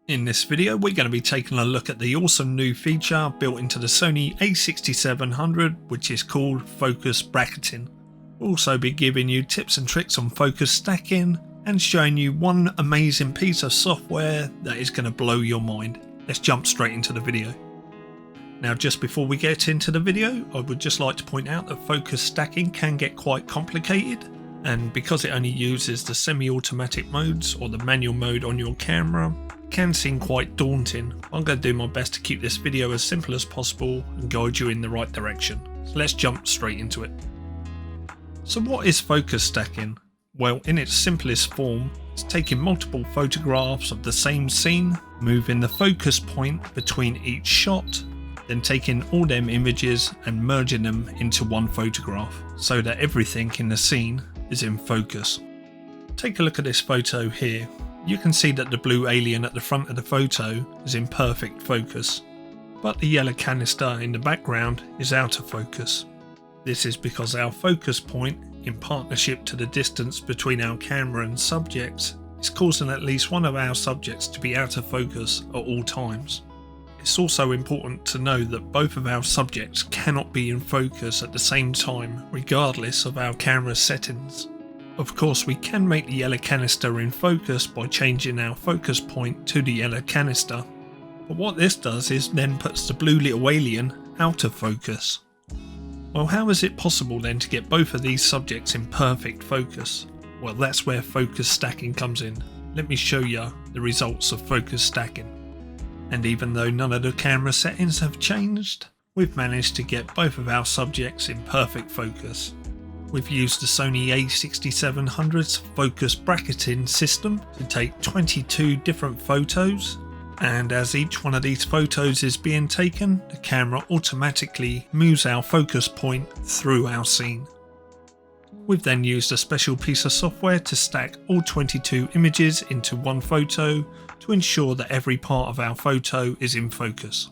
In this video we're going to be taking a look at the awesome new feature built into the Sony A6700, which is called focus bracketing. We'll also be giving you tips and tricks on focus stacking and showing you one amazing piece of software that is going to blow your mind. Let's jump straight into the video. Now, just before we get into the video, I would just like to point out that focus stacking can get quite complicated, and because it only uses the semi-automatic modes or the manual mode on your camera, it can seem quite daunting. I'm going to do my best to keep this video as simple as possible and guide you in the right direction. So let's jump straight into it. So what is focus stacking? Well, in its simplest form, it's taking multiple photographs of the same scene, moving the focus point between each shot, then taking all them images and merging them into one photograph so that everything in the scene is in focus. Take a look at this photo here. You can see that the blue alien at the front of the photo is in perfect focus, but the yellow canister in the background is out of focus. This is because our focus point, in partnership to the distance between our camera and subjects, is causing at least one of our subjects to be out of focus at all times. It's also important to know that both of our subjects cannot be in focus at the same time, regardless of our camera settings. Of course, we can make the yellow canister in focus by changing our focus point to the yellow canister, but what this does is then puts the blue little alien out of focus. Well, how is it possible then to get both of these subjects in perfect focus? Well, that's where focus stacking comes in. Let me show you the results of focus stacking. And even though none of the camera settings have changed, we've managed to get both of our subjects in perfect focus. We've used the Sony A6700's focus bracketing system to take 22 different photos, and as each one of these photos is being taken, the camera automatically moves our focus point through our scene. We've then used a special piece of software to stack all 22 images into one photo to ensure that every part of our photo is in focus.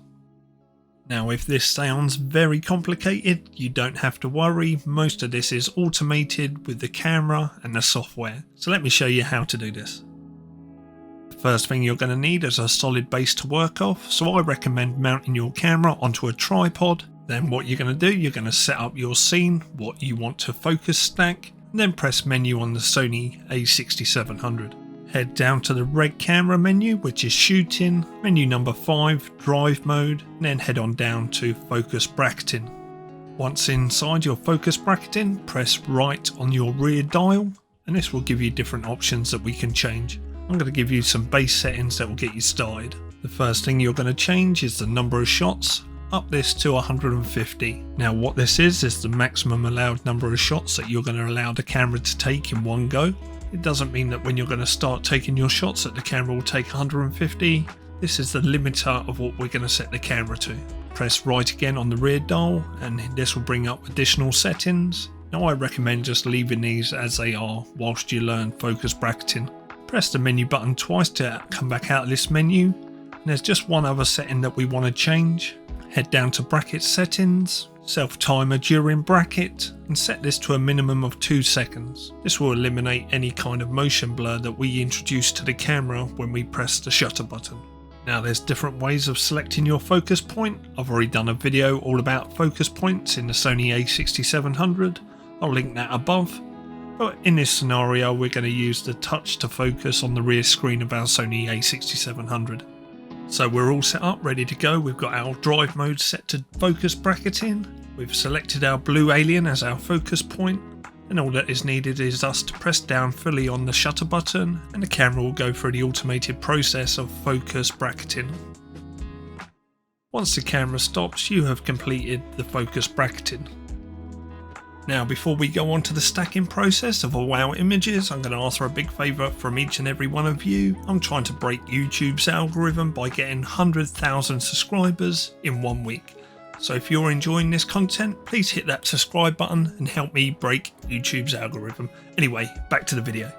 Now, if this sounds very complicated, you don't have to worry. Most of this is automated with the camera and the software. So let me show you how to do this. The first thing you're going to need is a solid base to work off, so I recommend mounting your camera onto a tripod. Then what you're going to do, you're going to set up your scene, what you want to focus stack, and then press menu on the Sony A6700. Head down to the red camera menu, which is shooting, menu number 5, drive mode, and then head on down to focus bracketing. Once inside your focus bracketing, press right on your rear dial, and this will give you different options that we can change. I'm going to give you some base settings that will get you started. The first thing you're going to change is the number of shots. Up this to 150. Now what this is the maximum allowed number of shots that you're going to allow the camera to take in one go. It doesn't mean that when you're going to start taking your shots that the camera will take 150. This is the limiter of what we're going to set the camera to. Press right again on the rear dial and this will bring up additional settings. Now I recommend just leaving these as they are whilst you learn focus bracketing. Press the menu button twice to come back out of this menu. And there's just one other setting that we want to change. Head down to bracket settings, self timer during bracket, and set this to a minimum of 2 seconds. This will eliminate any kind of motion blur that we introduce to the camera when we press the shutter button. Now there's different ways of selecting your focus point. I've already done a video all about focus points in the Sony A6700. I'll link that above. But in this scenario we're going to use the touch to focus on the rear screen of our Sony A6700. So we're all set up, ready to go. We've got our drive mode set to focus bracketing. We've selected our blue alien as our focus point. And all that is needed is us to press down fully on the shutter button and the camera will go through the automated process of focus bracketing. Once the camera stops, you have completed the focus bracketing. Now before we go on to the stacking process of all our images, I'm going to ask for a big favour from each and every one of you. I'm trying to break YouTube's algorithm by getting 100,000 subscribers in 1 week. So if you're enjoying this content, please hit that subscribe button and help me break YouTube's algorithm. Anyway, back to the video.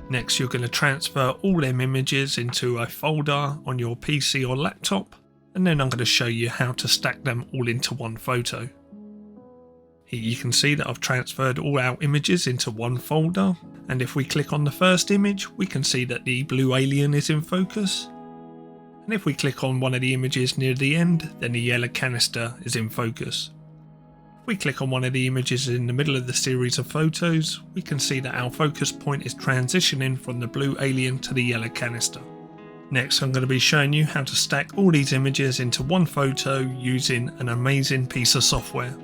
Next you're going to transfer all them images into a folder on your PC or laptop, and then I'm going to show you how to stack them all into one photo. Here you can see that I've transferred all our images into one folder, and if we click on the first image we can see that the blue alien is in focus. and if we click on one of the images near the end, then the yellow canister is in focus. If we click on one of the images in the middle of the series of photos, we can see that our focus point is transitioning from the blue alien to the yellow canister. Next, I'm going to be showing you how to stack all these images into one photo using an amazing piece of software.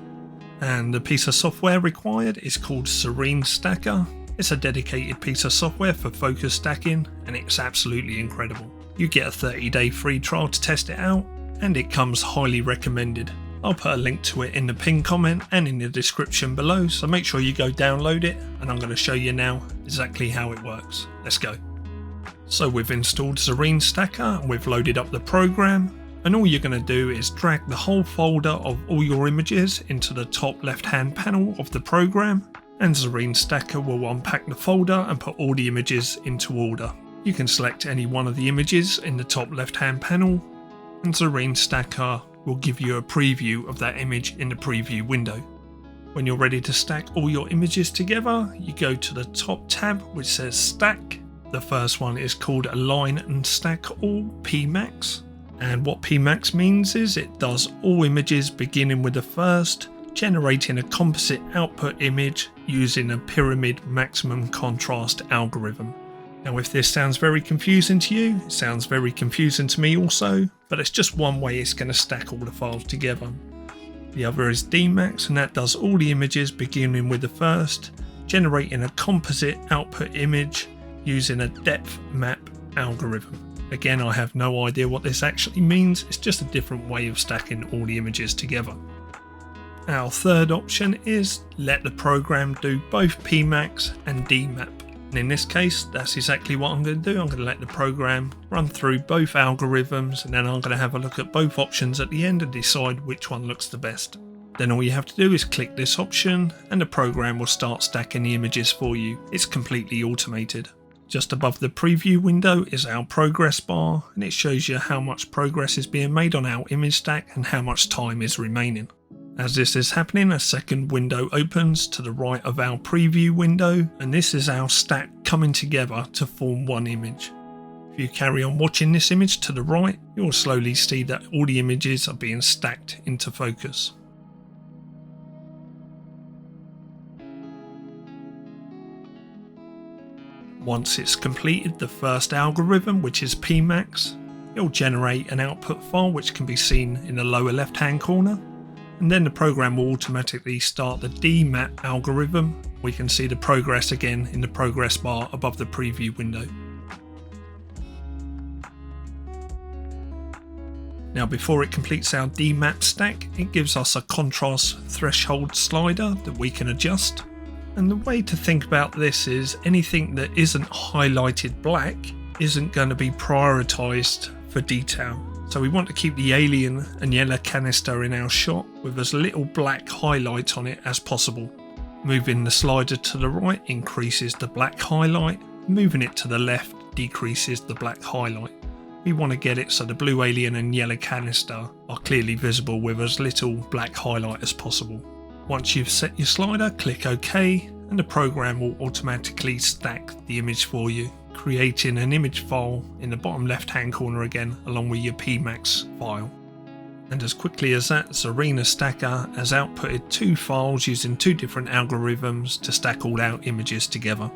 And the piece of software required is called ZERENE STACKER. It's a dedicated piece of software for focus stacking, and it's absolutely incredible. You get a 30-day free trial to test it out, and it comes highly recommended. I'll put a link to it in the pinned comment and in the description below, so make sure you go download it, and I'm going to show you now exactly how it works. Let's go. So we've installed ZERENE STACKER and we've loaded up the program, and all you're going to do is drag the whole folder of all your images into the top left hand panel of the program, and ZERENE STACKER will unpack the folder and put all the images into order. You can select any one of the images in the top left hand panel, and ZERENE STACKER will give you a preview of that image in the preview window. When you're ready to stack all your images together, you go to the top tab which says Stack. The first one is called Align and Stack All PMax, and what PMax means is it does all images beginning with the first, generating a composite output image using a pyramid maximum contrast algorithm. Now if this sounds very confusing to you, it sounds very confusing to me also, but it's just one way it's going to stack all the files together. The other is DMax, and that does all the images beginning with the first, generating a composite output image using a depth map algorithm. Again, I have no idea what this actually means, it's just a different way of stacking all the images together. Our third option is let the program do both PMax and DMap. And in this case, that's exactly what I'm going to do. I'm going to let the program run through both algorithms, and then I'm going to have a look at both options at the end and decide which one looks the best. Then all you have to do is click this option and the program will start stacking the images for you. It's completely automated. Just above the preview window is our progress bar, and it shows you how much progress is being made on our image stack and how much time is remaining. As this is happening, a second window opens to the right of our preview window, and this is our stack coming together to form one image. If you carry on watching this image to the right, you'll slowly see that all the images are being stacked into focus. Once it's completed the first algorithm, which is PMax, it'll generate an output file which can be seen in the lower left hand corner, and then the program will automatically start the DMap algorithm. We can see the progress again in the progress bar above the preview window. Now before it completes our DMap stack, it gives us a contrast threshold slider that we can adjust. And the way to think about this is anything that isn't highlighted black isn't going to be prioritized for detail. So we want to keep the alien and yellow canister in our shot with as little black highlight on it as possible. Moving the slider to the right increases the black highlight, moving it to the left decreases the black highlight. We want to get it so the blue alien and yellow canister are clearly visible with as little black highlight as possible. Once you've set your slider, click OK, and the program will automatically stack the image for you, creating an image file in the bottom left hand corner again along with your PMax file. And as quickly as that, ZERENE STACKER has outputted two files using two different algorithms to stack all our images together.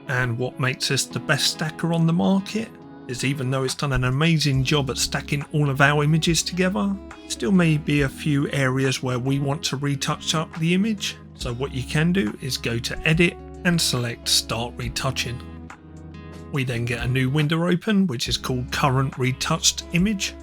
And what makes this the best stacker on the market is even though it's done an amazing job at stacking all of our images together, still may be a few areas where we want to retouch up the image. So what you can do is go to Edit and select Start Retouching. We then get a new window open which is called Current Retouched Image.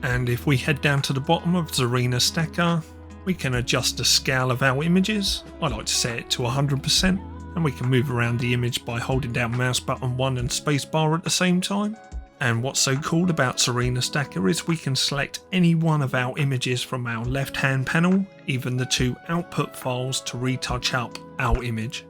And if we head down to the bottom of ZERENE STACKER, we can adjust the scale of our images. I like to set it to 100%. And we can move around the image by holding down mouse button 1 and spacebar at the same time. And what's so cool about ZERENE STACKER is we can select any one of our images from our left hand panel, even the two output files, to retouch up our image.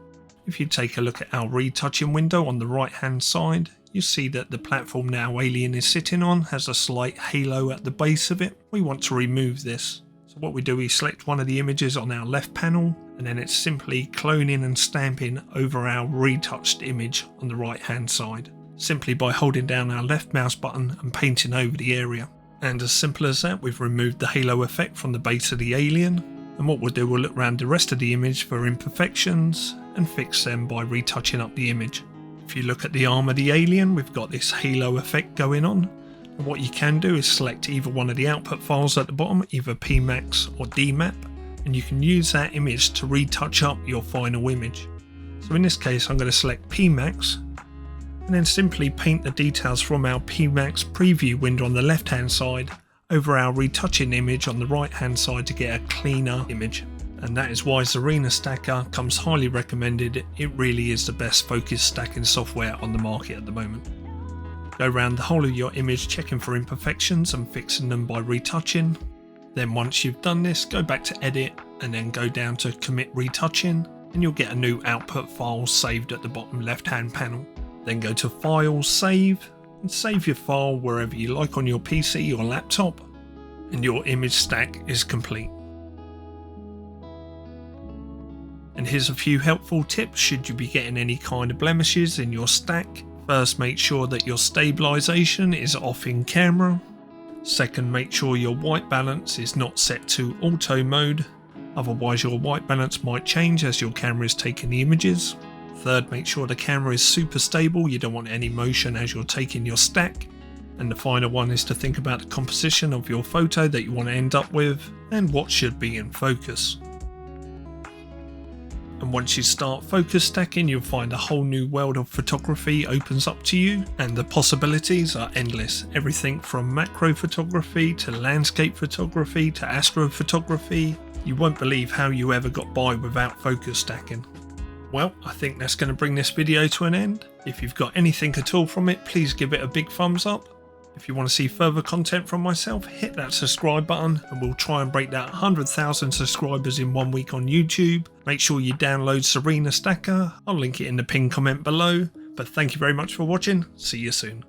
If you take a look at our retouching window on the right hand side, you see that the platform that our alien is sitting on has a slight halo at the base of it. We want to remove this. So what we do is select one of the images on our left panel, and then it's simply cloning and stamping over our retouched image on the right hand side. simply by holding down our left mouse button and painting over the area. And as simple as that, we've removed the halo effect from the base of the alien, and what we'll do, we'll look around the rest of the image for imperfections and fix them by retouching up the image. If you look at the arm of the alien, we've got this halo effect going on, and what you can do is select either one of the output files at the bottom, either PMax or DMAP, and you can use that image to retouch up your final image. So in this case I'm going to select PMax, and then simply paint the details from our PMax preview window on the left hand side over our retouching image on the right hand side to get a cleaner image. And that is why ZERENE Stacker comes highly recommended. It really is the best focus stacking software on the market at the moment. Go around the whole of your image checking for imperfections and fixing them by retouching. Then once you've done this, go back to edit and then go down to commit retouching, and you'll get a new output file saved at the bottom left hand panel. Then go to File, Save, and save your file wherever you like on your PC or laptop, and your image stack is complete. And here's a few helpful tips should you be getting any kind of blemishes in your stack. First, make sure that your stabilization is off in camera. Second, make sure your white balance is not set to auto mode, otherwise your white balance might change as your camera is taking the images. Third, make sure the camera is super stable, you don't want any motion as you're taking your stack. And the final one is to think about the composition of your photo that you want to end up with and what should be in focus. And once you start focus stacking, you'll find a whole new world of photography opens up to you, and the possibilities are endless. Everything from macro photography to landscape photography to astrophotography. You won't believe how you ever got by without focus stacking. Well, I think that's going to bring this video to an end. If you've got anything at all from it, please give it a big thumbs up. If you want to see further content from myself, hit that subscribe button and we'll try and break that 100,000 subscribers in 1 week on YouTube. Make sure you download ZERENE Stacker. I'll link it in the pinned comment below. But thank you very much for watching. See you soon.